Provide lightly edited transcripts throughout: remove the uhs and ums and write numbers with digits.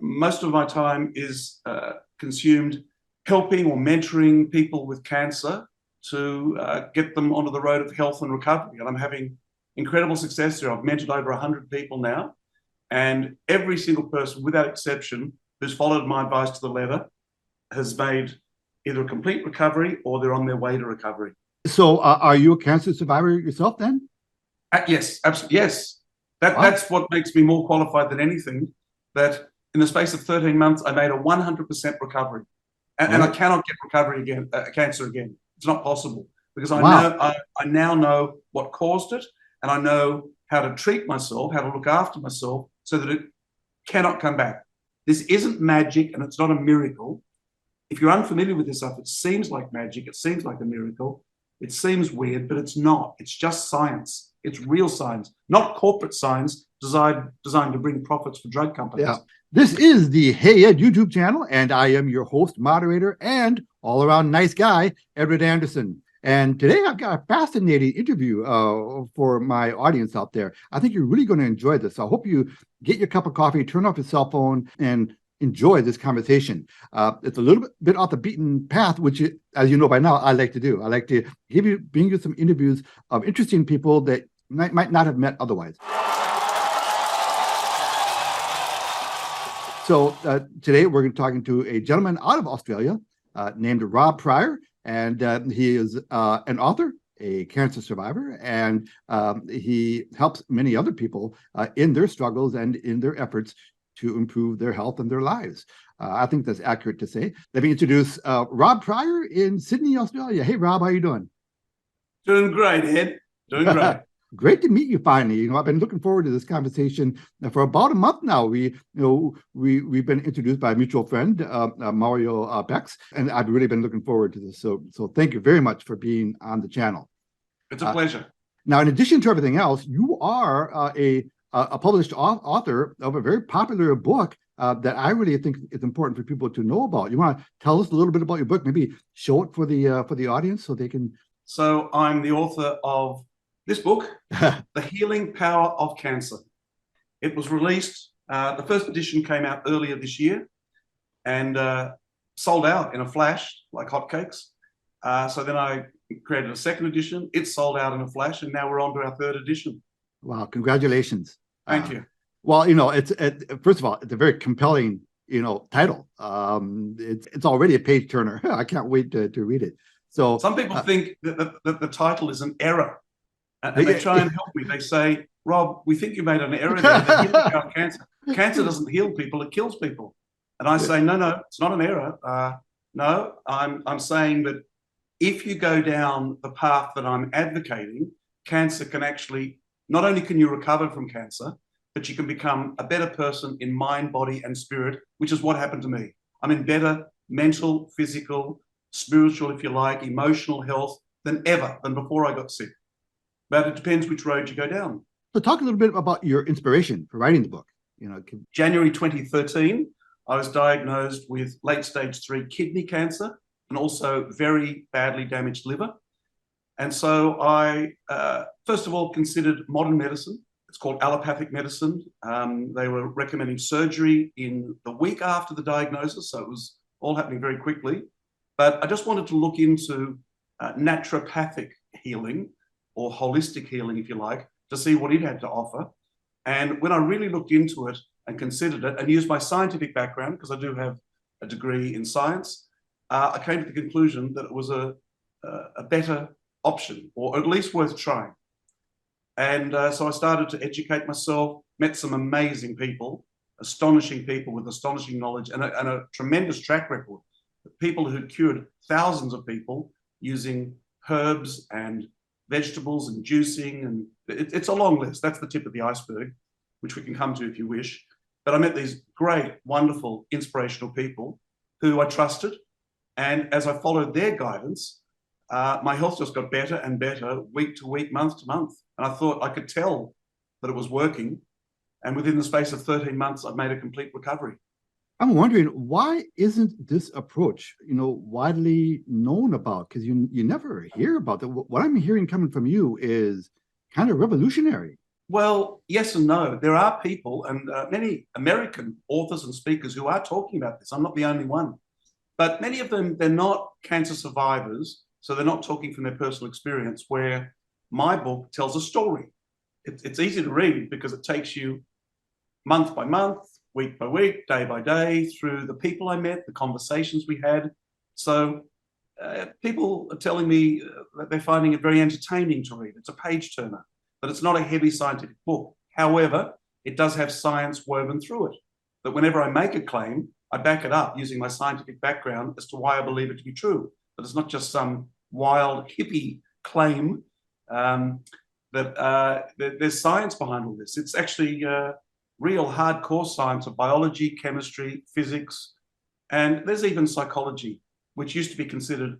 most of my time is consumed helping or mentoring people with cancer to get them onto the road of health and recovery. And I'm having incredible success there. I've mentored over 100 people now, and every single person, without exception, who's followed my advice to the letter has made either a complete recovery or they're on their way to recovery. So are you a cancer survivor yourself then? Yes, absolutely. Yes. That's what makes me more qualified than anything, that in the space of 13 months, I made a 100% recovery. And I cannot get recovery again, cancer again. It's not possible, because I now know what caused it, and I know how to treat myself, how to look after myself so that it cannot come back. This isn't magic, and it's not a miracle. If you're unfamiliar with this stuff, it seems like magic, it seems like a miracle, it seems weird, but it's not. It's just science. It's real science, not corporate science designed to bring profits for drug companies. Yeah. This is the Hey Ed YouTube channel, and I am your host, moderator, and all-around nice guy, Edward Anderson. And today I've got a fascinating interview for my audience out there. I think you're really going to enjoy this. I hope you get your cup of coffee, turn off your cell phone, and enjoy this conversation. It's a little bit off the beaten path, which, as you know by now, I like to do. I like to bring you some interviews of interesting people that might not have met otherwise. So today we're going to be talking to a gentleman out of Australia named Rob Pryor, and he is an author, a cancer survivor, and he helps many other people in their struggles and in their efforts to improve their health and their lives. I think that's accurate to say. Let me introduce Rob Pryor in Sydney, Australia. Hey, Rob, how you doing? Doing great, Ed. Doing great. Great to meet you finally. You know, I've been looking forward to this conversation for about a month now. We've been introduced by a mutual friend, Mario Bex, and I've really been looking forward to this. So thank you very much for being on the channel. It's a pleasure. Now, in addition to everything else, you are a published author of a very popular book that I really think is important for people to know about. You want to tell us a little bit about your book? Maybe show it for the audience so they can. So I'm the author of this book, The Healing Power of Cancer. It was released, the first edition came out earlier this year and sold out in a flash like hotcakes. So then I created a second edition. It sold out in a flash, and now we're on to our third edition. Wow, congratulations. Thank you. Well, you know, first of all, it's a very compelling, title. It's already a page turner. I can't wait to read it. So some people think that the title is an error. And they try and help me. They say, Rob, we think you made an error there. The healing power of cancer. Cancer doesn't heal people, it kills people. And I say, no, it's not an error. No, I'm saying that if you go down the path that I'm advocating, cancer can actually, not only can you recover from cancer, but you can become a better person in mind, body, and spirit, which is what happened to me. I'm in better mental, physical, spiritual, if you like, emotional health than before I got sick. But it depends which road you go down. So talk a little bit about your inspiration for writing the book. January 2013, I was diagnosed with late stage 3 kidney cancer and also very badly damaged liver. And so I, first of all, considered modern medicine. It's called allopathic medicine. They were recommending surgery in the week after the diagnosis, so it was all happening very quickly. But I just wanted to look into naturopathic healing, or holistic healing, if you like, to see what it had to offer. And when I really looked into it and considered it and used my scientific background, because I do have a degree in science, I came to the conclusion that it was a better option, or at least worth trying. And so I started to educate myself, met some amazing people, astonishing people with astonishing knowledge and a tremendous track record. People who cured thousands of people using herbs and vegetables and juicing, and it's a long list. That's the tip of the iceberg, which we can come to if you wish. But I met these great, wonderful, inspirational people who I trusted. And as I followed their guidance, my health just got better and better, week to week, month to month. And I thought I could tell that it was working. And within the space of 13 months, I've made a complete recovery. I'm wondering, why isn't this approach, widely known about? Because you never hear about that. What I'm hearing coming from you is kind of revolutionary. Well, yes and no. There are people and many American authors and speakers who are talking about this. I'm not the only one. But many of them, they're not cancer survivors, so they're not talking from their personal experience, where my book tells a story. It's easy to read because it takes you month by month, week by week, day by day, through the people I met, the conversations we had. So people are telling me that they're finding it very entertaining to read. It's a page turner, but it's not a heavy scientific book. However, it does have science woven through it. That whenever I make a claim, I back it up using my scientific background as to why I believe it to be true. That it's not just some wild hippie claim. There's science behind all this. It's actually real hardcore science of biology, chemistry, physics, and there's even psychology, which used to be considered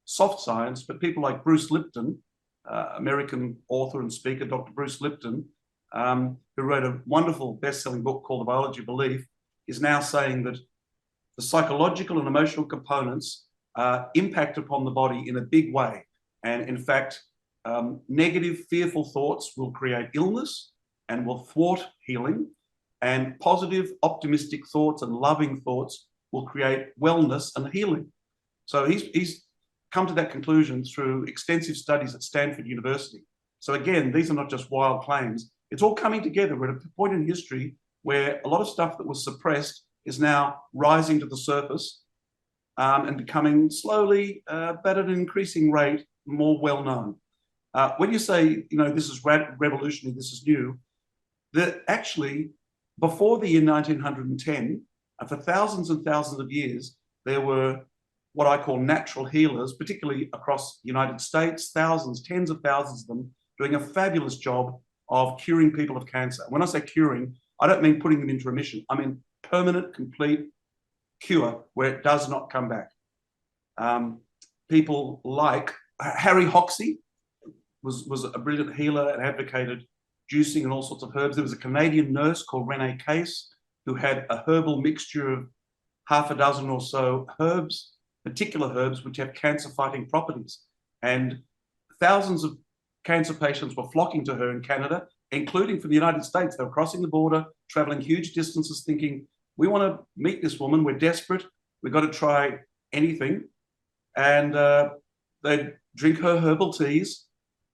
soft science, but people like Bruce Lipton, American author and speaker, Dr. Bruce Lipton, who wrote a wonderful best-selling book called The Biology of Belief, is now saying that the psychological and emotional components impact upon the body in a big way. And in fact, negative, fearful thoughts will create illness and will thwart healing. And positive, optimistic thoughts and loving thoughts will create wellness and healing. So he's come to that conclusion through extensive studies at Stanford University. So again, these are not just wild claims. It's all coming together. We're at a point in history where a lot of stuff that was suppressed is now rising to the surface and becoming slowly, but at an increasing rate, more well-known. When you say, this is revolutionary, this is new, that actually, before the year 1910, for thousands and thousands of years, there were what I call natural healers, particularly across the United States, thousands, tens of thousands of them, doing a fabulous job of curing people of cancer. When I say curing, I don't mean putting them into remission. I mean permanent, complete cure where it does not come back. People like Harry Hoxsey was a brilliant healer and advocated juicing and all sorts of herbs. There was a Canadian nurse called Renee Case who had a herbal mixture of half a dozen or so herbs, particular herbs which have cancer-fighting properties. And thousands of cancer patients were flocking to her in Canada, including from the United States. They were crossing the border, traveling huge distances, thinking, we want to meet this woman. We're desperate. We've got to try anything. And they'd drink her herbal teas,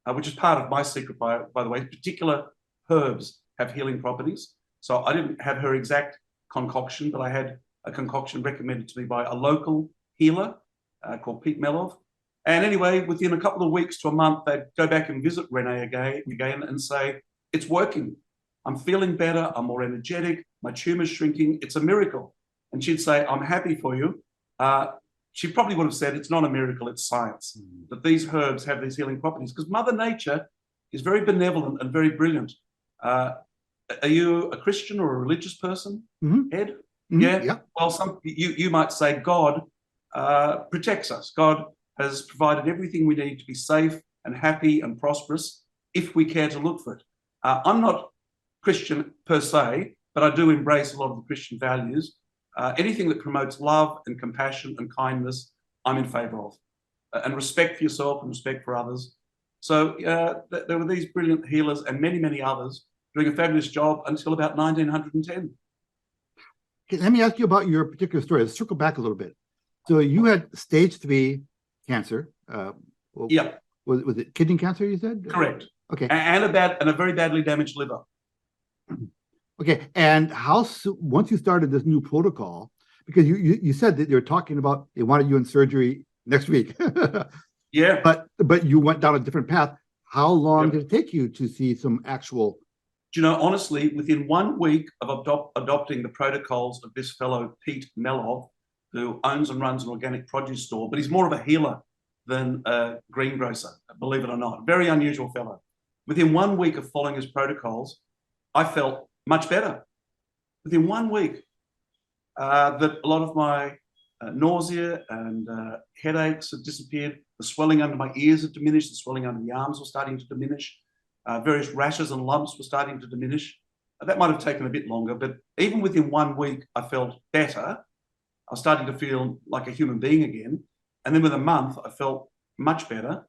which is part of my secret, by the way. Particular herbs have healing properties. So I didn't have her exact concoction, but I had a concoction recommended to me by a local healer called Pete Melov. And anyway, within a couple of weeks to a month, they'd go back and visit Renee again and say, it's working. I'm feeling better. I'm more energetic. My tumor's shrinking. It's a miracle. And she'd say, I'm happy for you. She probably would have said, it's not a miracle, it's science, that these herbs have these healing properties, because Mother Nature is very benevolent and very brilliant. Are you a Christian or a religious person, Ed? Yeah. Well, you might say God protects us. God has provided everything we need to be safe and happy and prosperous if we care to look for it. I'm not Christian per se, but I do embrace a lot of the Christian values. Anything that promotes love and compassion and kindness, I'm in favor of. And respect for yourself and respect for others. So there were these brilliant healers and many, many others doing a fabulous job until about 1910. Let me ask you about your particular story. Let's circle back a little bit. So you had stage 3 cancer. Yeah. Was it kidney cancer, you said? Correct. Okay. And a very badly damaged liver. Okay. And how soon, once you started this new protocol, because you said that you're talking about they wanted you in surgery next week. Yeah. But you went down a different path. How long did it take you to see some actual? Do you know, honestly, within 1 week of adopting the protocols of this fellow, Pete Melov, who owns and runs an organic produce store, but he's more of a healer than a greengrocer, believe it or not. Very unusual fellow. Within 1 week of following his protocols, I felt much better. Within 1 week, that a lot of my nausea and headaches had disappeared. The swelling under my ears had diminished. The swelling under the arms was starting to diminish. Various rashes and lumps were starting to diminish. That might have taken a bit longer, but even within 1 week, I felt better. I was starting to feel like a human being again. And then within a month, I felt much better.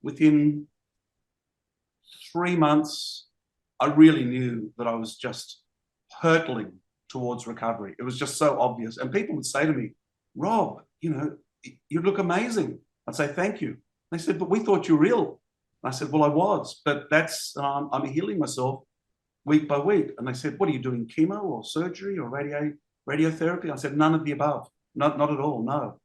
Within 3 months, I really knew that I was just hurtling towards recovery. It was just so obvious. And people would say to me, Rob, you look amazing. I'd say, thank you. They said, but we thought you were ill. I said, well, I was, but I'm healing myself week by week. And they said, what are you doing, chemo or surgery or radiotherapy? I said, none of the above. Not at all, no.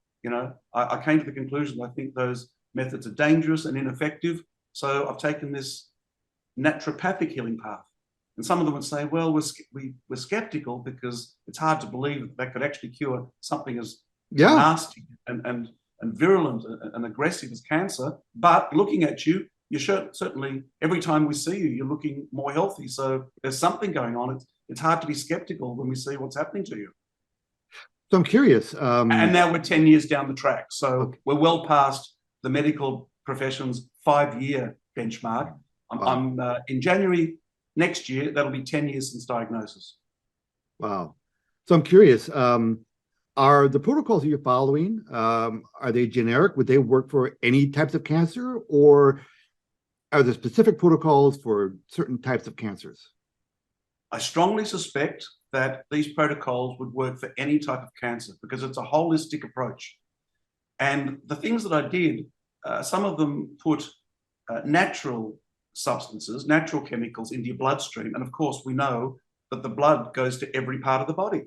I came to the conclusion I think those methods are dangerous and ineffective. So I've taken this naturopathic healing path. And some of them would say, well, we're skeptical because it's hard to believe that could actually cure something as nasty and virulent and aggressive as cancer. But looking at you, you're certainly, every time we see you, you're looking more healthy. So there's something going on. It's hard to be skeptical when we see what's happening to you. So I'm curious. And now we're 10 years down the track. So we're well past the medical profession's 5-year benchmark. I'm in January next year, that'll be 10 years since diagnosis. Wow. So I'm curious, are the protocols you're following, are they generic? Would they work for any types of cancer, or are there specific protocols for certain types of cancers? I strongly suspect that these protocols would work for any type of cancer because it's a holistic approach. And the things that I did, some of them put natural substances, natural chemicals into your bloodstream. And of course, we know that the blood goes to every part of the body.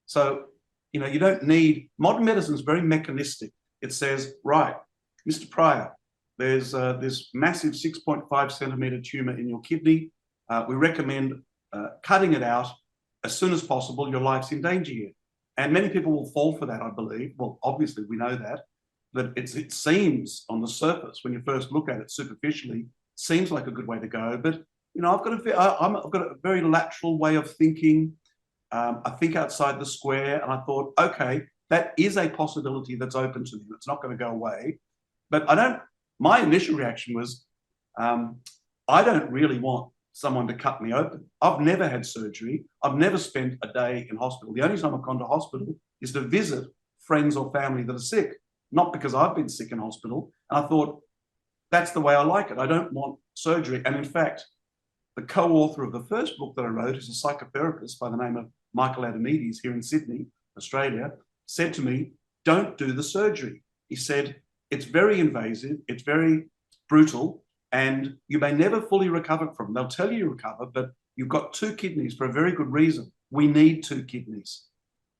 So, you don't need, modern medicine is very mechanistic. It says, right, Mr. Pryor, there's this massive 6.5 centimeter tumor in your kidney. We recommend cutting it out as soon as possible. Your life's in danger here. And many people will fall for that, I believe. Well, obviously we know that it seems on the surface, when you first look at it superficially, seems like a good way to go. But, I've got a very lateral way of thinking. I think outside the square, and I thought, okay, that is a possibility that's open to me. It's not going to go away. But my initial reaction was, I don't really want someone to cut me open. I've never had surgery. I've never spent a day in hospital. The only time I've gone to hospital is to visit friends or family that are sick, not because I've been sick in hospital. And I thought, that's the way I like it. I don't want surgery. And in fact, the co-author of the first book that I wrote is a psychotherapist by the name of Michael Adamides here in Sydney, Australia, said to me, don't do the surgery. He said, it's very invasive, it's very brutal, and you may never fully recover from it. They'll tell you recover, but you've got 2 kidneys for a very good reason. We need 2 kidneys.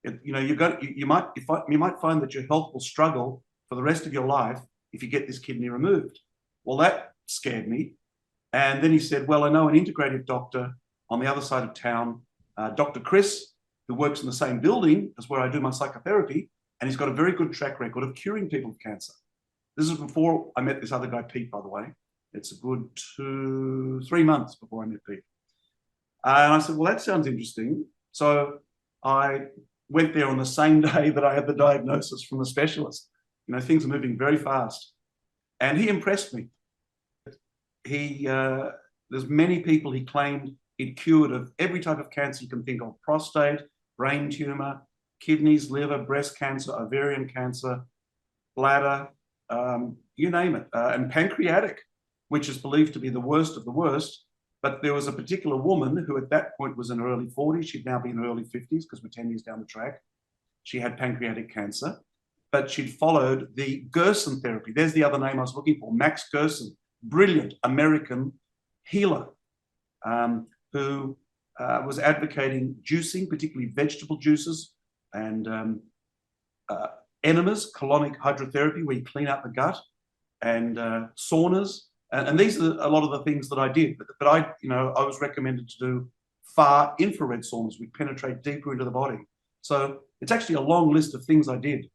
You might find that your health will struggle for the rest of your life if you get this kidney removed. Well, that scared me. And then he said, well, I know an integrative doctor on the other side of town, Dr. Chris, who works in the same building as where I do my psychotherapy, and he's got a very good track record of curing people with cancer. This is before I met this other guy, Pete, by the way. It's a good 3 months before I met Pete. And I said, well, that sounds interesting. So I went there on the same day that I had the diagnosis from the specialist. Things are moving very fast. And he impressed me. There's many people he claimed he'd cured of every type of cancer you can think of: prostate, brain tumor, kidneys, liver, breast cancer, ovarian cancer, bladder, you name it, and pancreatic, which is believed to be the worst of the worst. But there was a particular woman who at that point was in her early 40s. She'd now be in her early 50s because we're 10 years down the track. She had pancreatic cancer, but she'd followed the Gerson therapy. There's the other name I was looking for, Max Gerson, brilliant American healer who was advocating juicing, particularly vegetable juices, and enemas, colonic hydrotherapy, where you clean out the gut, and saunas. And these are a lot of the things that I did. But I was recommended to do far infrared saunas, which penetrate deeper into the body. So it's actually a long list of things I did.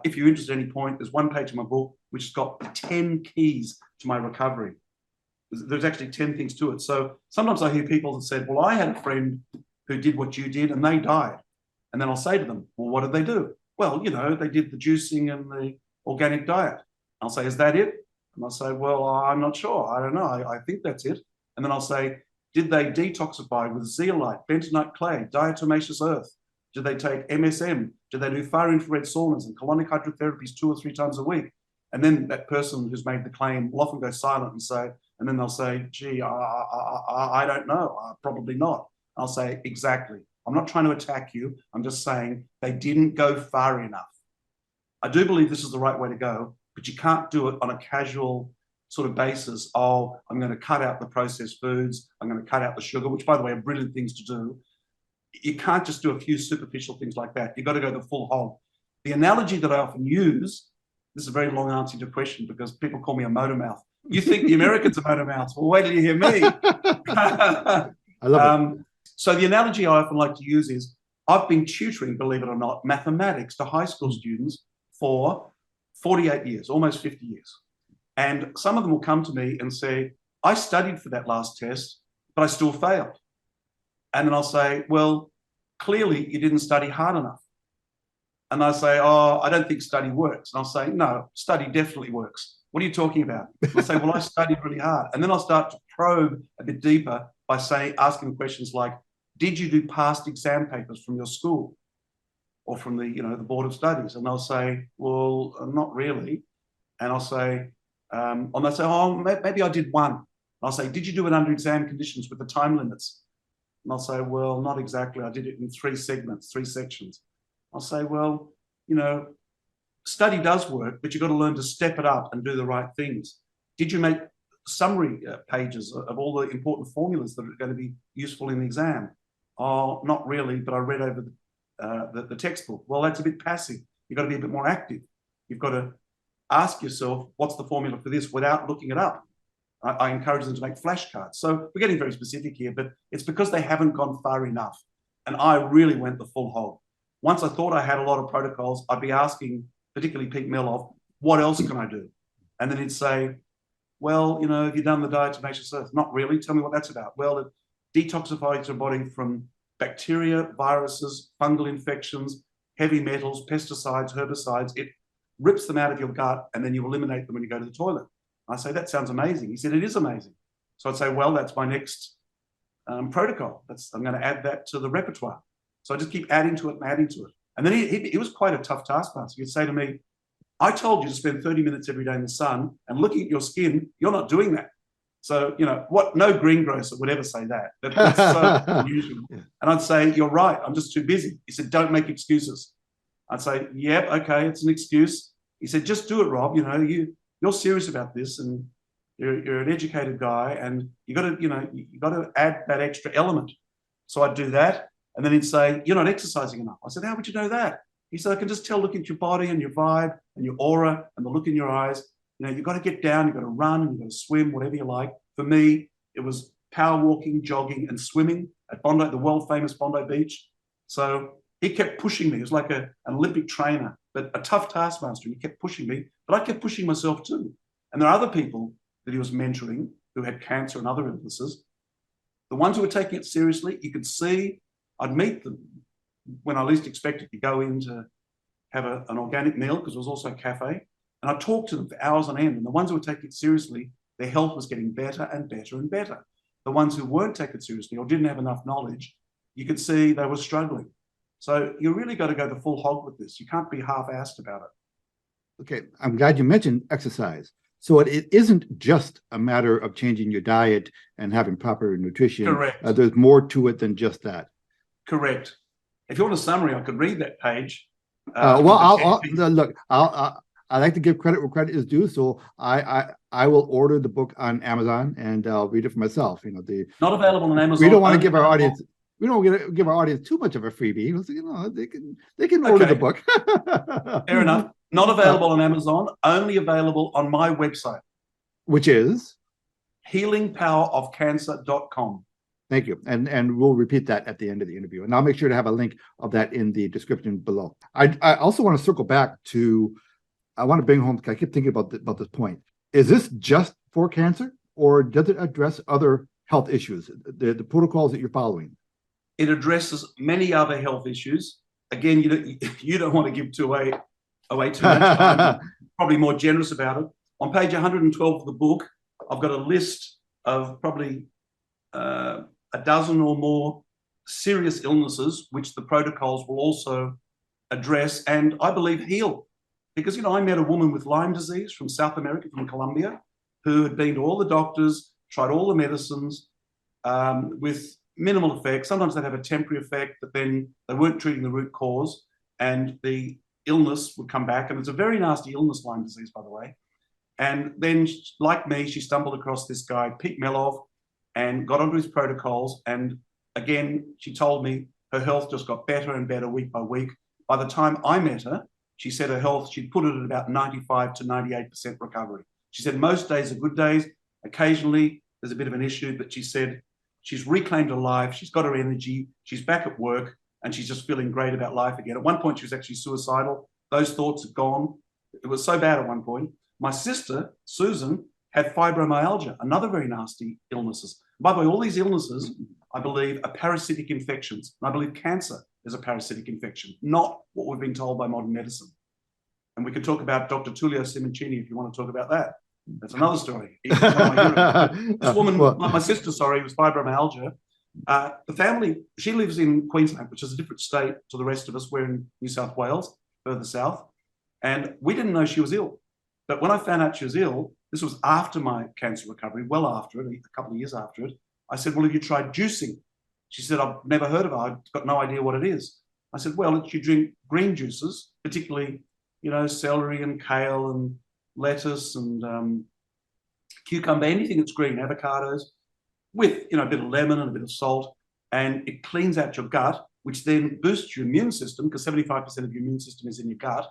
If you're interested at any point, there's one page in my book which has got 10 keys to my recovery. There's actually 10 things to it. So sometimes I hear people that said, well, I had a friend who did what you did and they died. And then I'll say to them, well, what did they do? Well, they did the juicing and the organic diet. I'll say, is that it? And I'll say, well, I'm not sure. I don't know. I think that's it. And then I'll say, did they detoxify with zeolite, bentonite clay, diatomaceous earth? Did they take MSM? Did they do far infrared saunas and colonic hydrotherapies 2 or 3 times a week? And then that person who's made the claim will often go silent and say, And then they'll say, gee, I don't know, probably not. I'll say, exactly. I'm not trying to attack you. I'm just saying they didn't go far enough. I do believe this is the right way to go, but you can't do it on a casual sort of basis. Oh, I'm going to cut out the processed foods. I'm going to cut out the sugar, which, by the way, are brilliant things to do. You can't just do a few superficial things like that. You've got to go the full hog. The analogy that I often use, this is a very long answer to your question because people call me a motor mouth. You think the Americans are motor mouths. Well, wait till you hear me. I love it. So the analogy I often like to use is I've been tutoring, believe it or not, mathematics to high school students for 48 years, almost 50 years. And some of them will come to me and say, I studied for that last test, but I still failed. And then I'll say, well, clearly you didn't study hard enough. And I say, oh, I don't think study works. And I'll say, no, study definitely works. What are you talking about? I'll say, well, I studied really hard. And then I'll start to probe a bit deeper by asking questions like, did you do past exam papers from your school or from the, the Board of Studies? And they'll say, well, not really. And I'll say, and they'll say, oh, maybe I did one. And I'll say, did you do it under exam conditions with the time limits? And I'll say, well, not exactly. I did it in 3 segments, 3 sections. I'll say, well, study does work, but you've got to learn to step it up and do the right things. Did you make summary pages of all the important formulas that are going to be useful in the exam? Oh, not really, but I read over the textbook. Well, that's a bit passive. You've got to be a bit more active. You've got to ask yourself, what's the formula for this without looking it up? I encourage them to make flashcards. So we're getting very specific here, but it's because they haven't gone far enough. And I really went the full hog. Once I thought I had a lot of protocols, I'd be asking, particularly Pete Meloff, what else can I do? And then he'd say, well, have you done the diatomaceous earth? Not really. Tell me what that's about. Well, it detoxifies your body from bacteria, viruses, fungal infections, heavy metals, pesticides, herbicides. It rips them out of your gut, and then you eliminate them when you go to the toilet. I say, that sounds amazing. He said, it is amazing. So I'd say, well, that's my next protocol. I'm going to add that to the repertoire. So I just keep adding to it and adding to it. And then he was quite a tough taskmaster. He'd say to me, I told you to spend 30 minutes every day in the sun, and looking at your skin, you're not doing that. So, no greengrocer would ever say that. That's so unusual. Yeah. And I'd say, you're right, I'm just too busy. He said, don't make excuses. I'd say, yep, okay, it's an excuse. He said, just do it, Rob. You're serious about this, and you're an educated guy, and you got to add that extra element. So I'd do that, and then he'd say, you're not exercising enough. I said, how would you know that? He said, I can just tell, look at your body and your vibe and your aura and the look in your eyes. You've got to get down, you've got to run, you've got to swim, whatever you like. For me, it was power walking, jogging, and swimming at Bondi, the world famous Bondi Beach. So he kept pushing me. It was like an Olympic trainer, but a tough taskmaster. He kept pushing me, but I kept pushing myself too. And there are other people that he was mentoring who had cancer and other illnesses. The ones who were taking it seriously, you could see, I'd meet them when I least expected to go in to have an organic meal, because it was also a cafe. And I talked to them for hours on end. And the ones who were taking it seriously, their health was getting better and better and better. The ones who weren't taking it seriously or didn't have enough knowledge, you could see they were struggling. So you really got to go the full hog with this. You can't be half-assed about it. Okay, I'm glad you mentioned exercise. So it isn't just a matter of changing your diet and having proper nutrition. Correct. There's more to it than just that. Correct. If you want a summary, I could read that page. Look, I like to give credit where credit is due. So I will order the book on Amazon and I'll read it for myself. Not available on Amazon. We don't want to give our audience. We don't want to give our audience too much of a freebie. They can order the book. Fair enough. Not available on Amazon. Only available on my website, which is healingpowerofcancer.com. Thank you. And we'll repeat that at the end of the interview. And I'll make sure to have a link of that in the description below. I also want to circle back to, I want to bring home, I keep thinking about this point. Is this just for cancer, or does it address other health issues, the protocols that you're following? It addresses many other health issues. Again, you don't want to give away too much. I'm probably more generous about it. On page 112 of the book, I've got a list of probably a dozen or more serious illnesses, which the protocols will also address and I believe heal. Because, I met a woman with Lyme disease from South America, from Colombia, who had been to all the doctors, tried all the medicines with minimal effect. Sometimes they'd have a temporary effect, but then they weren't treating the root cause, and the illness would come back. And it's a very nasty illness, Lyme disease, by the way. And then, like me, she stumbled across this guy, Pete Melov, and got onto his protocols. And again, she told me her health just got better and better week by week. By the time I met her, she said her health, she'd put it at about 95 to 98% recovery. She said most days are good days. Occasionally, there's a bit of an issue, but she said she's reclaimed her life. She's got her energy. She's back at work, and she's just feeling great about life again. At one point, she was actually suicidal. Those thoughts have gone. It was so bad at one point. My sister, Susan, had fibromyalgia, another very nasty illnesses. By the way, all these illnesses, I believe, are parasitic infections. And I believe cancer is a parasitic infection, not what we've been told by modern medicine. And we could talk about Dr. Tullio Simoncini if you want to talk about that. That's another story. This woman, my sister, sorry, was fibromyalgia. The family, she lives in Queensland, which is a different state to the rest of us. We're in New South Wales, further south. And we didn't know she was ill. But when I found out she was ill, this was after my cancer recovery, well after it, a couple of years after it. I said, well, have you tried juicing? She said, I've never heard of it. I've got no idea what it is. I said, well, you drink green juices, particularly, celery and kale and lettuce and cucumber, anything that's green, avocados, with, a bit of lemon and a bit of salt, and it cleans out your gut, which then boosts your immune system, because 75% of your immune system is in your gut.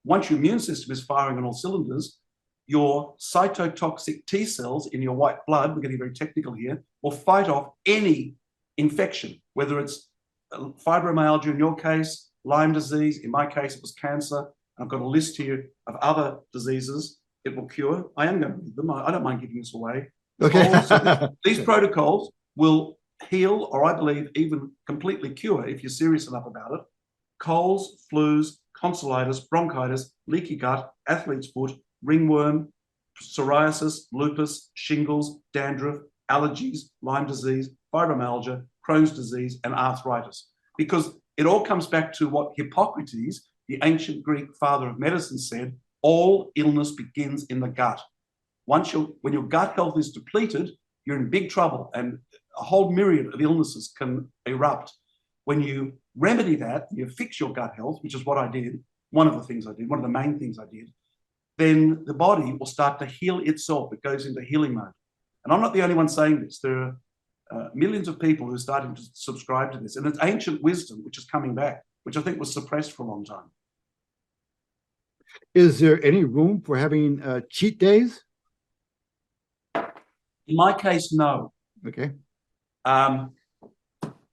Once your immune system is firing on all cylinders, your cytotoxic T cells in your white blood, we're getting very technical here, will fight off any infection, whether it's fibromyalgia in your case, Lyme disease, in my case, it was cancer. I've got a list here of other diseases it will cure. I am going to read them. I don't mind giving this away. Okay. These protocols will heal, or I believe even completely cure, if you're serious enough about it, colds, flus, tonsillitis, bronchitis, leaky gut, athlete's foot, ringworm, psoriasis, lupus, shingles, dandruff, allergies, Lyme disease, fibromyalgia, Crohn's disease, and arthritis. Because it all comes back to what Hippocrates, the ancient Greek father of medicine, said: all illness begins in the gut. When your gut health is depleted, you're in big trouble, and a whole myriad of illnesses can erupt. When you remedy that, you fix your gut health, which is what I did, one of the things I did, one of the main things I did, then the body will start to heal itself. It goes into healing mode. And I'm not the only one saying this. There are millions of people who are starting to subscribe to this. And it's ancient wisdom, which is coming back, which I think was suppressed for a long time. Is there any room for having cheat days? In my case, no. Okay.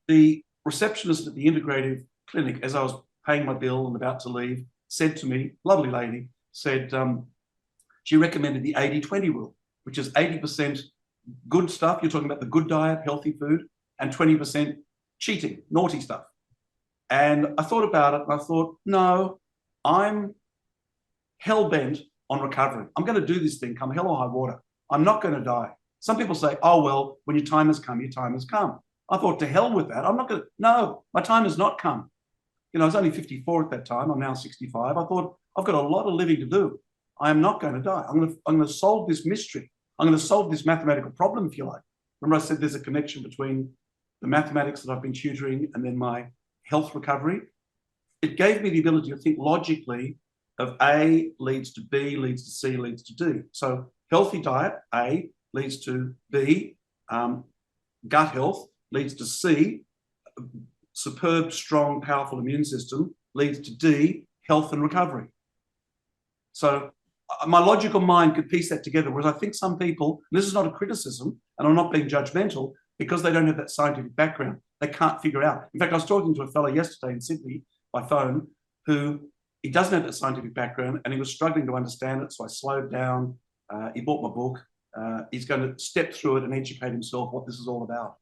The receptionist at the integrative clinic, as I was paying my bill and about to leave, said to me, lovely lady, said she recommended the 80-20 rule, which is 80% good stuff. You're talking about the good diet, healthy food, and 20% cheating, naughty stuff. And I thought about it, and I thought, no, I'm hell-bent on recovery. I'm going to do this thing come hell or high water. I'm not going to die. Some people say, oh, well, when your time has come, your time has come. I thought, to hell with that. I'm not going to, no, my time has not come. I was only 54 at that time. I'm now 65. I thought, I've got a lot of living to do. I am not going to die. I'm going to solve this mystery. I'm going to solve this mathematical problem, if you like. Remember I said there's a connection between the mathematics that I've been tutoring and then my health recovery? It gave me the ability to think logically of A leads to B, leads to C, leads to D. So healthy diet, A, leads to B, gut health, leads to C, superb, strong, powerful immune system, leads to D, health and recovery. So my logical mind could piece that together, whereas I think some people, and this is not a criticism, and I'm not being judgmental, because they don't have that scientific background, they can't figure out. In fact, I was talking to a fellow yesterday in Sydney by phone who, he doesn't have that scientific background and he was struggling to understand it, so I slowed down. He bought my book. He's going to step through it and educate himself what this is all about.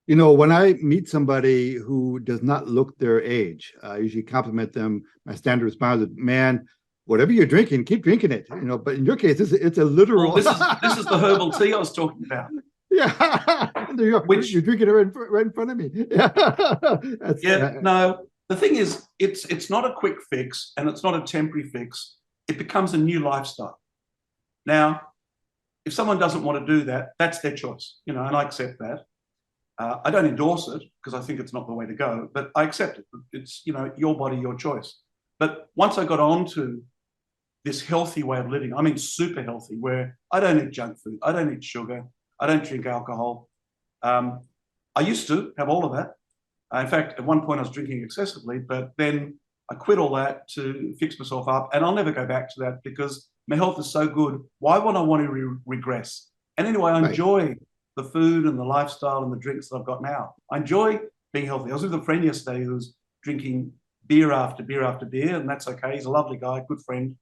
When I meet somebody who does not look their age, I usually compliment them. My standard response is, man, whatever you're drinking, keep drinking it. But in your case, it's a literal. Well, this is the herbal tea I was talking about. Yeah, you're drinking it right in front of me. Yeah, no. The thing is, it's not a quick fix and it's not a temporary fix. It becomes a new lifestyle. Now, if someone doesn't want to do that, that's their choice, you know, and I accept that. I don't endorse it because I think it's not the way to go, but I accept it. It's, you know, your body, your choice. But once I got on to this healthy way of living, I mean, super healthy, where I don't eat junk food, I don't eat sugar, I don't drink alcohol. I used to have all of that. In fact, at one point I was drinking excessively, but then I quit all that to fix myself up, and I'll never go back to that because my health is so good. Why would I want to regress? And anyway, I enjoy the food and the lifestyle and the drinks that I've got now. I enjoy being healthy. I was with a friend yesterday who was drinking beer after beer after beer, and that's okay. He's a lovely guy, good friend.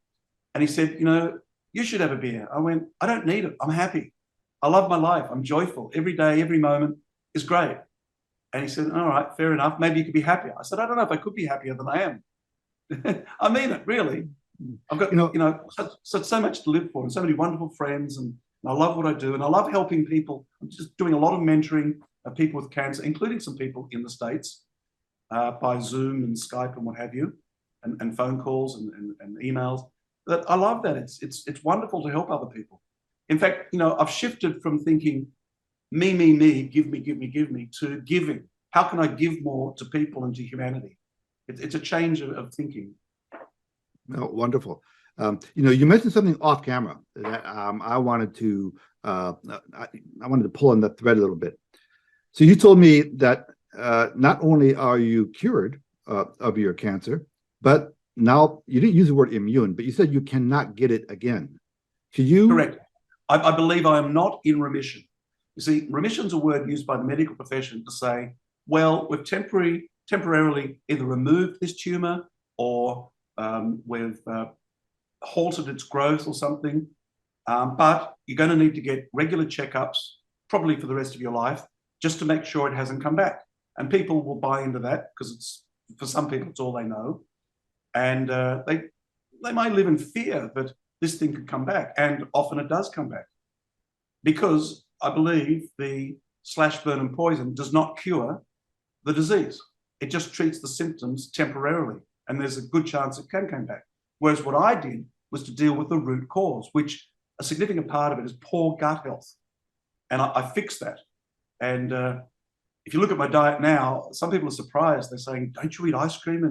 And he said, you know, you should have a beer. I went, I don't need it. I'm happy. I love my life. I'm joyful. Every day, every moment is great. And he said, all right, fair enough. Maybe you could be happier. I said, I don't know if I could be happier than I am. I mean it, really. I've got, so much to live for and so many wonderful friends, and I love what I do, and I love helping people. I'm just doing a lot of mentoring of people with cancer, including some people in the States by Zoom and Skype and what have you, and phone calls and emails. But I love that. It's wonderful to help other people. In fact, you know, I've shifted from thinking me, give me, to giving. How can I give more to people and to humanity? It's a change of thinking. Oh, wonderful. You know, you mentioned something off camera that I wanted to pull on the thread a little bit. So you told me that not only are you cured of your cancer, but now you didn't use the word immune, but you said you cannot get it again. Could you? Correct. I believe I am not in remission. You see, remission is a word used by the medical profession to say, well, we've temporarily either removed this tumor or we've halted its growth or something. But you're going to need to get regular checkups, probably for the rest of your life, just to make sure it hasn't come back. And people will buy into that because it's, for some people, it's all they know. And they might live in fear that this thing could come back. And often it does come back. Because I believe the slash, burn and poison does not cure the disease. It just treats the symptoms temporarily. And there's a good chance it can come back. Whereas what I did was to deal with the root cause, which a significant part of it is poor gut health. And I fixed that. And if you look at my diet now, some people are surprised. They're saying, don't you eat ice cream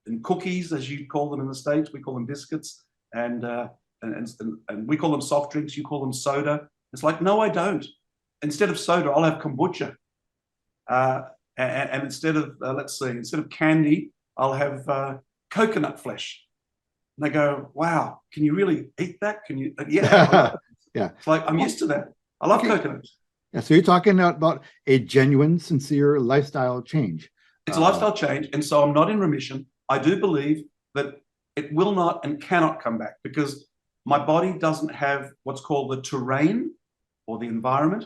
and cookies, as you call them in the States? We call them biscuits. And we call them soft drinks. You call them soda. It's like, no, I don't. Instead of soda, I'll have kombucha. And instead of, instead of candy, I'll have coconut flesh. And they go, wow, can you really eat that? Can you? Yeah. Yeah. It's like, I'm used to that. I love coconuts. Yeah, so you're talking about a genuine, sincere lifestyle change. It's a lifestyle change. And so I'm not in remission. I do believe that it will not and cannot come back because my body doesn't have what's called the terrain or the environment.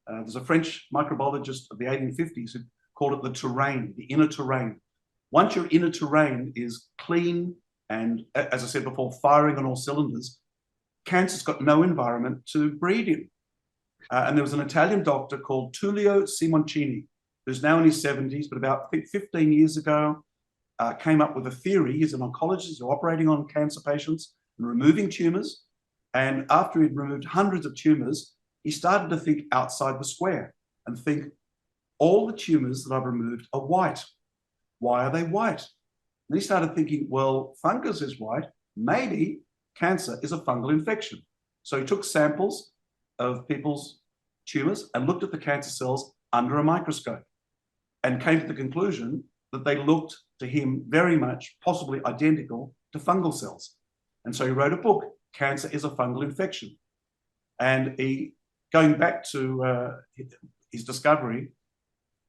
There's a French microbiologist of the 1850s who called it the terrain, the inner terrain. Once your inner terrain is clean and, as I said before, firing on all cylinders, cancer's got no environment to breed in. And there was an Italian doctor called Tullio Simoncini, who's now in his 70s, but about, I think, 15 years ago, came up with a theory. He's an oncologist, he's operating on cancer patients and removing tumors. And after he'd removed hundreds of tumors, he started to think outside the square and think, all the tumors that I've removed are white. Why are they white? And he started thinking, well, fungus is white. Maybe cancer is a fungal infection. So he took samples of people's tumors and looked at the cancer cells under a microscope and came to the conclusion that they looked to him very much, possibly identical to fungal cells. And so he wrote a book, Cancer is a Fungal Infection. And going back to his discovery,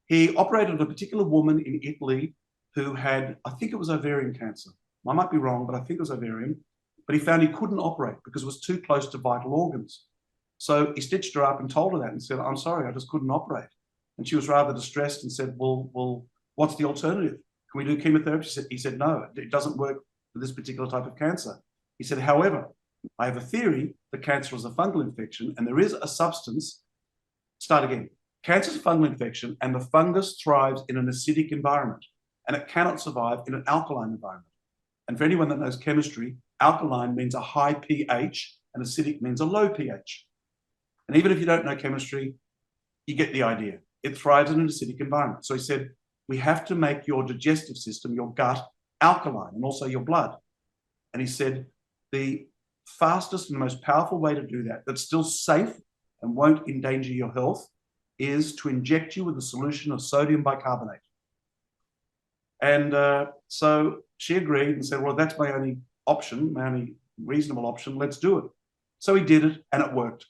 he operated on a particular woman in Italy who had, I think it was ovarian cancer. I might be wrong, but I think it was ovarian. But he found he couldn't operate because it was too close to vital organs. So he stitched her up and told her that and said, I'm sorry, I just couldn't operate. And she was rather distressed and said, well, what's the alternative? Can we do chemotherapy? He said, no, it doesn't work for this particular type of cancer. He said, however, I have a theory that cancer is a fungal infection and there is a substance. Start again. Cancer is a fungal infection and the fungus thrives in an acidic environment and it cannot survive in an alkaline environment. And for anyone that knows chemistry, alkaline means a high pH and acidic means a low pH. And even if you don't know chemistry, you get the idea. It thrives in an acidic environment. So he said, we have to make your digestive system, your gut, alkaline, and also your blood. And he said, the fastest and most powerful way to do that, that's still safe and won't endanger your health, is to inject you with a solution of sodium bicarbonate. And so she agreed and said, well, that's my only option, my only reasonable option, let's do it. So he did it, and it worked.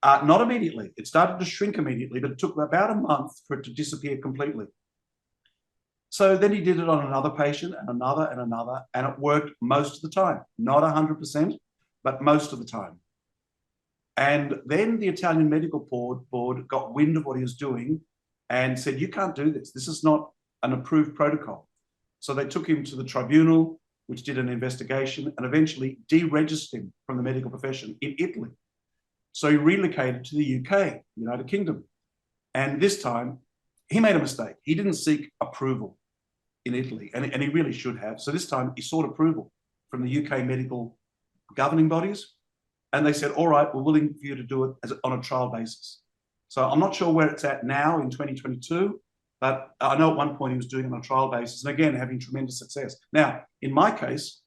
Not immediately. It started to shrink immediately, but it took about a month for it to disappear completely. So then he did it on another patient and another, and it worked most of the time. Not 100%, but most of the time. And then the Italian medical board got wind of what he was doing and said, you can't do this. This is not an approved protocol. So they took him to the tribunal, which did an investigation and eventually deregistered him from the medical profession in Italy. So he relocated to the UK, United Kingdom. And this time, he made a mistake. He didn't seek approval in Italy, and he really should have. So this time, he sought approval from the UK medical governing bodies. And they said, all right, we're willing for you to do it on a trial basis. So I'm not sure where it's at now in 2022, but I know at one point he was doing it on a trial basis, and again, having tremendous success. Now, in my case,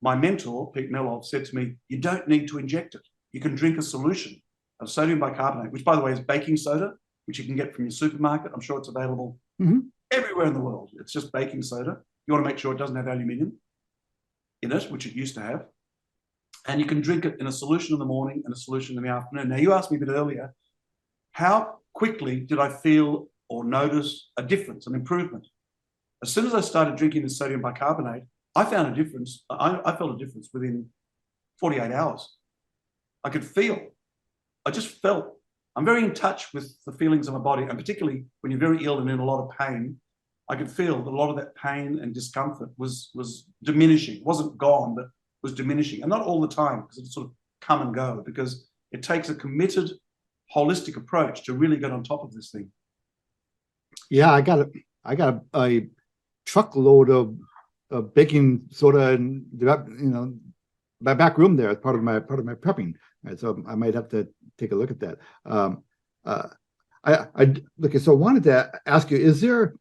my mentor, Pete Melov, said to me, you don't need to inject it. You can drink a solution of sodium bicarbonate, which, by the way, is baking soda, which you can get from your supermarket. I'm sure it's available everywhere in the world. It's just baking soda. You want to make sure it doesn't have aluminium in it, which it used to have. And you can drink it in a solution in the morning and a solution in the afternoon. Now, you asked me a bit earlier, how quickly did I feel or notice a difference, an improvement? As soon as I started drinking the sodium bicarbonate, I found a difference. I felt a difference within 48 hours. I could feel. I just felt. I'm very in touch with the feelings of my body, and particularly when you're very ill and in a lot of pain, I could feel that a lot of that pain and discomfort was diminishing. It wasn't gone, but was diminishing. And not all the time, because it sort of come and go, because it takes a committed, holistic approach to really get on top of this thing. Yeah, I got a truckload of baking soda and my back room there as part of my prepping. Right, so I might have to take a look at that. So I wanted to ask you: is there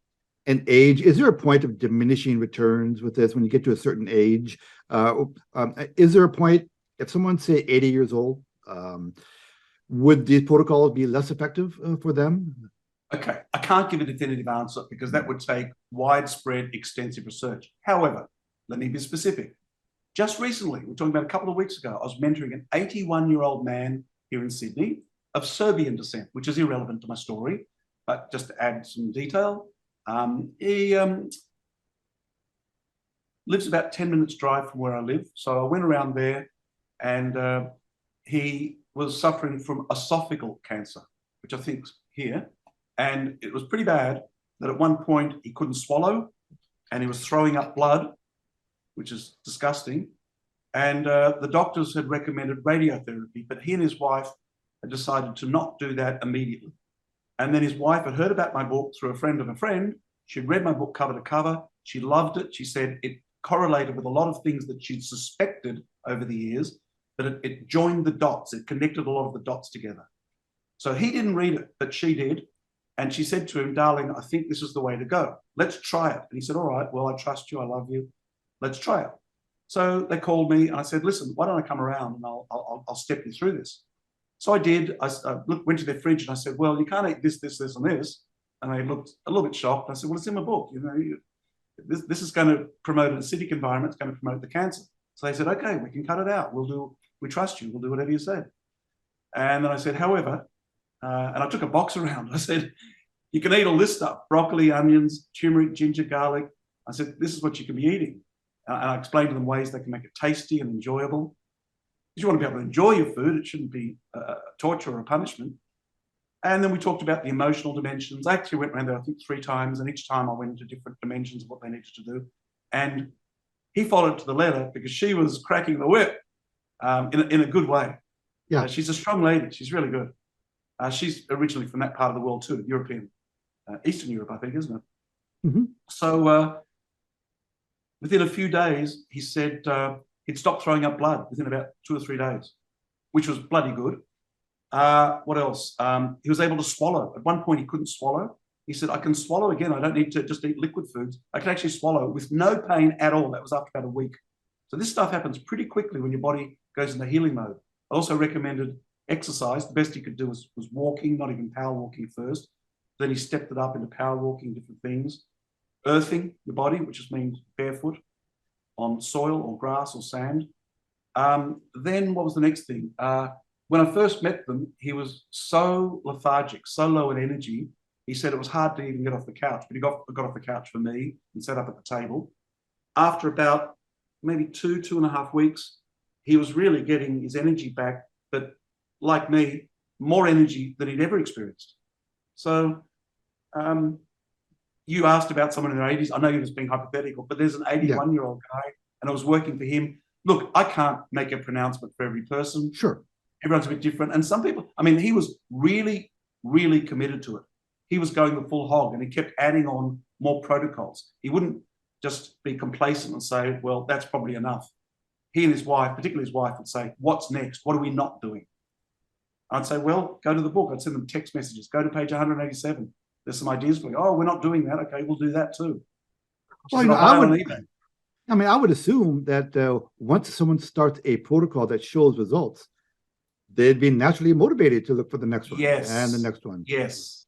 an age? Is there a point of diminishing returns with this when you get to a certain age? Is there a point if someone's say 80 years old? Would these protocols be less effective for them? Okay, I can't give a definitive answer because that would take widespread, extensive research. However, let me be specific. Just recently, we're talking about a couple of weeks ago, I was mentoring an 81-year-old man here in Sydney of Serbian descent, which is irrelevant to my story, but just to add some detail. He lives about 10 minutes drive from where I live. So I went around there and he was suffering from esophageal cancer, which I think is here. And it was pretty bad that at one point he couldn't swallow and he was throwing up blood, which is disgusting. And the doctors had recommended radiotherapy, but he and his wife had decided to not do that immediately. And then his wife had heard about my book through a friend of a friend. She'd read my book cover to cover. She loved it. She said it correlated with a lot of things that she'd suspected over the years, but it joined the dots. It connected a lot of the dots together. So he didn't read it, but she did. And she said to him, darling, I think this is the way to go. Let's try it. And he said, all right, well, I trust you. I love you. Let's try it. So they called me and I said, listen, why don't I come around and I'll step you through this. So I did. I went to their fridge and I said, well, you can't eat this, this, this, and this. And they looked a little bit shocked. I said, well, it's in my book. This is going to promote an acidic environment. It's going to promote the cancer. So they said, okay, we can cut it out. We trust you. We'll do whatever you say. And then I said, however, and I took a box around. I said, you can eat all this stuff, broccoli, onions, turmeric, ginger, garlic. I said, this is what you can be eating. And I explained to them ways they can make it tasty and enjoyable. Because you want to be able to enjoy your food. It shouldn't be torture or a punishment. And then we talked about the emotional dimensions. I actually went around there, I think, 3 times. And each time I went into different dimensions of what they needed to do. And he followed to the letter because she was cracking the whip in a good way. Yeah, she's a strong lady. She's really good. She's originally from that part of the world too, European, Eastern Europe, I think, isn't it? Mm-hmm. So within a few days, he said he'd stopped throwing up blood within about 2 or 3 days. which was bloody good. What else? He was able to swallow. At one point, he couldn't swallow. He said, I can swallow again. I don't need to just eat liquid foods. I can actually swallow with no pain at all. That was after about a week. So this stuff happens pretty quickly when your body goes into healing mode. I also recommended exercise. The best he could do was walking, not even power walking first. Then he stepped it up into power walking, different things. Earthing your body, which just means barefoot on soil or grass or sand. Then what was the next thing? When I first met them, he was so lethargic, so low in energy. He said it was hard to even get off the couch, but he got off the couch for me and sat up at the table. After about maybe 2.5 weeks, he was really getting his energy back, but like me, more energy than he'd ever experienced. So you asked about someone in their 80s. I know he was being hypothetical, but there's an 81-year-old guy, and I was working for him. Look, I can't make a pronouncement for every person. Sure. Everyone's a bit different. And some people, I mean, he was really, really committed to it. He was going the full hog, and he kept adding on more protocols. He wouldn't just be complacent and say, well, that's probably enough. He and his wife, particularly his wife, would say, what's next? What are we not doing? I'd say, well, go to the book. I'd send them text messages. Go to page 187. There's some ideas for you. Oh, we're not doing that. Okay, we'll do that too. Well, said, I would assume that once someone starts a protocol that shows results, they'd be naturally motivated to look for the next one. Yes. And the next one. Yes.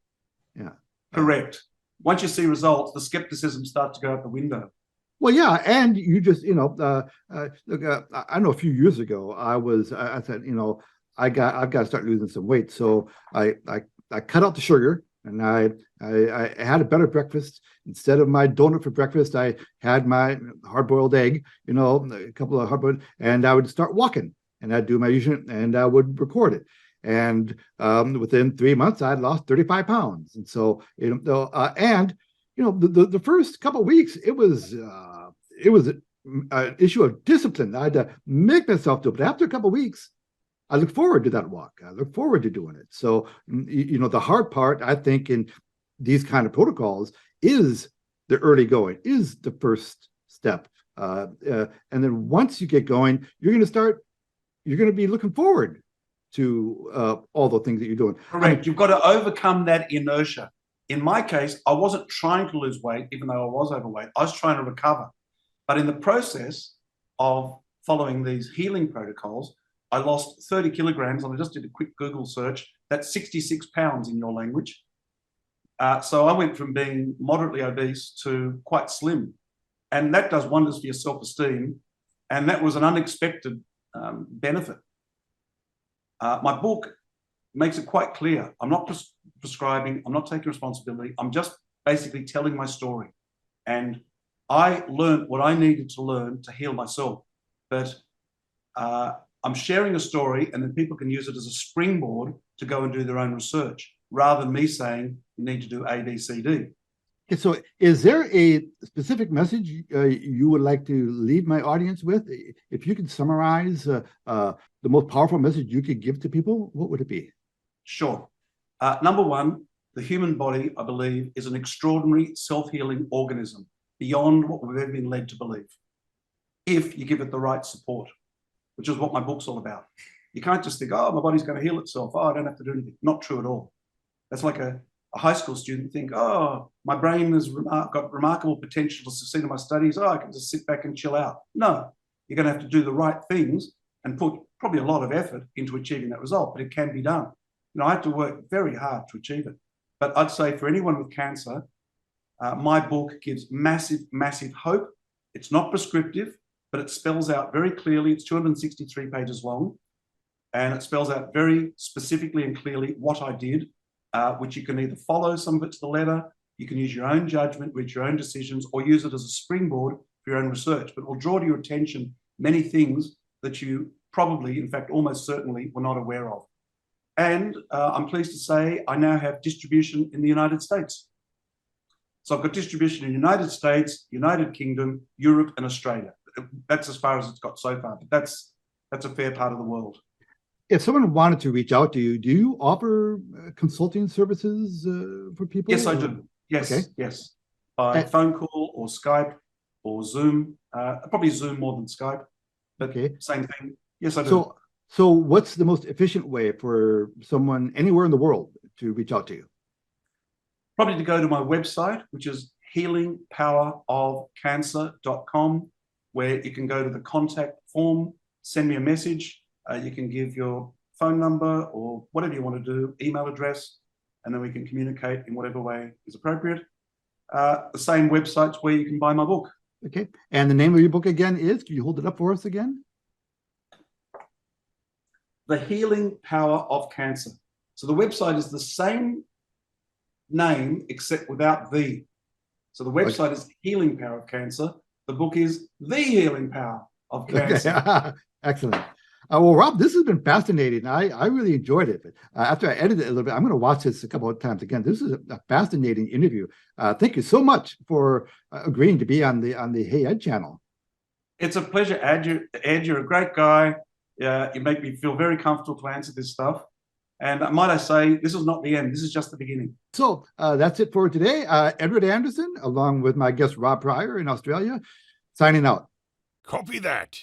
Yeah. Correct. Once you see results, the skepticism starts to go out the window. Well, yeah, and you just, look, I know a few years ago, I said, I've got to start losing some weight. So I cut out the sugar, and I had a better breakfast. Instead of my donut for breakfast, I had my hard-boiled egg, a couple of hard-boiled, and I would start walking, and I'd do my usual, and I would record it. And within 3 months, I'd lost 35 pounds. And so, the first couple of weeks, it was an issue of discipline. I had to make myself do it. But after a couple of weeks, I look forward to that walk. I look forward to doing it. So, the hard part, I think, in these kind of protocols is the early going, is the first step. And then once you get going, you're going to be looking forward to all the things that you're doing. Correct. You've got to overcome that inertia. In my case, I wasn't trying to lose weight, even though I was overweight. I was trying to recover. But in the process of following these healing protocols, I lost 30 kilograms, and I just did a quick Google search. That's 66 pounds in your language. So I went from being moderately obese to quite slim. And that does wonders for your self-esteem. And that was an unexpected benefit. My book makes it quite clear. I'm not prescribing. I'm not taking responsibility. I'm just basically telling my story. And I learned what I needed to learn to heal myself. But I'm sharing a story, and then people can use it as a springboard to go and do their own research, rather than me saying you need to do A, B, C, D. Okay, so is there a specific message you would like to leave my audience with? If you could summarize the most powerful message you could give to people, what would it be? Sure. Number one, the human body, I believe, is an extraordinary self-healing organism beyond what we've ever been led to believe, if you give it the right support, which is what my book's all about. You can't just think, oh, my body's going to heal itself. Oh, I don't have to do anything. Not true at all. That's like a high school student think, oh, my brain has got remarkable potential to succeed in my studies. Oh, I can just sit back and chill out. No, you're going to have to do the right things and put probably a lot of effort into achieving that result, but it can be done. I had to work very hard to achieve it. But I'd say for anyone with cancer, my book gives massive, massive hope. It's not prescriptive, but it spells out very clearly. It's 263 pages long, and it spells out very specifically and clearly what I did, which you can either follow some of it to the letter, you can use your own judgment, reach your own decisions, or use it as a springboard for your own research. But it will draw to your attention many things that you probably, in fact, almost certainly were not aware of. And I'm pleased to say I now have distribution in the United States. So I've got distribution in the United States, United Kingdom, Europe, and Australia. That's as far as it's got so far, but that's a fair part of the world. If someone wanted to reach out to you, do you offer consulting services for people? Yes, I do. Yes, okay. Yes. By phone call or Skype or Zoom. Probably Zoom more than Skype, but okay. Same thing. Yes, I do. So what's the most efficient way for someone anywhere in the world to reach out to you? Probably to go to my website, which is healingpowerofcancer.com, where you can go to the contact form, send me a message. You can give your phone number or whatever you want to do, email address, and then we can communicate in whatever way is appropriate. The same websites where you can buy my book. Okay. And the name of your book again is, can you hold it up for us again? The Healing Power of Cancer. So the website is the same name except without the. So the website is Healing Power of Cancer. The book is The Healing Power of Cancer. Excellent. Well, Rob, this has been fascinating. I really enjoyed it. After I edited it a little bit, I'm going to watch this a couple of times again. This is a fascinating interview. Thank you so much for agreeing to be on the Hey Ed channel. It's a pleasure, Ed. You're a great guy. You make me feel very comfortable to answer this stuff. And might I say, this is not the end. This is just the beginning. So that's it for today. Edward Anderson, along with my guest Rob Pryor in Australia, signing out. Copy that.